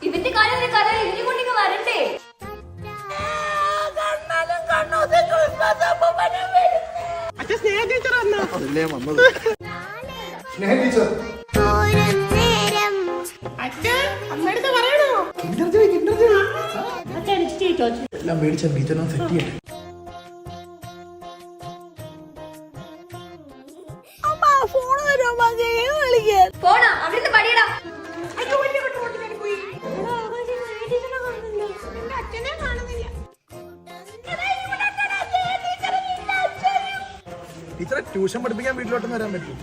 ഇവന്റെ കാര്യം ഇവനെ കൊണ്ടിങ്ങ് വരണ്ടേ? എല്ലാം മേടിച്ച ടീച്ചറിനെ സെറ്റ് ചെയ്യട്ടെ. പോണ അവിടുന്ന് പടിയടാ. ടീച്ചറെ ട്യൂഷൻ പഠിപ്പിക്കാൻ വീട്ടിലോട്ടൊന്നും വരാൻ പറ്റും?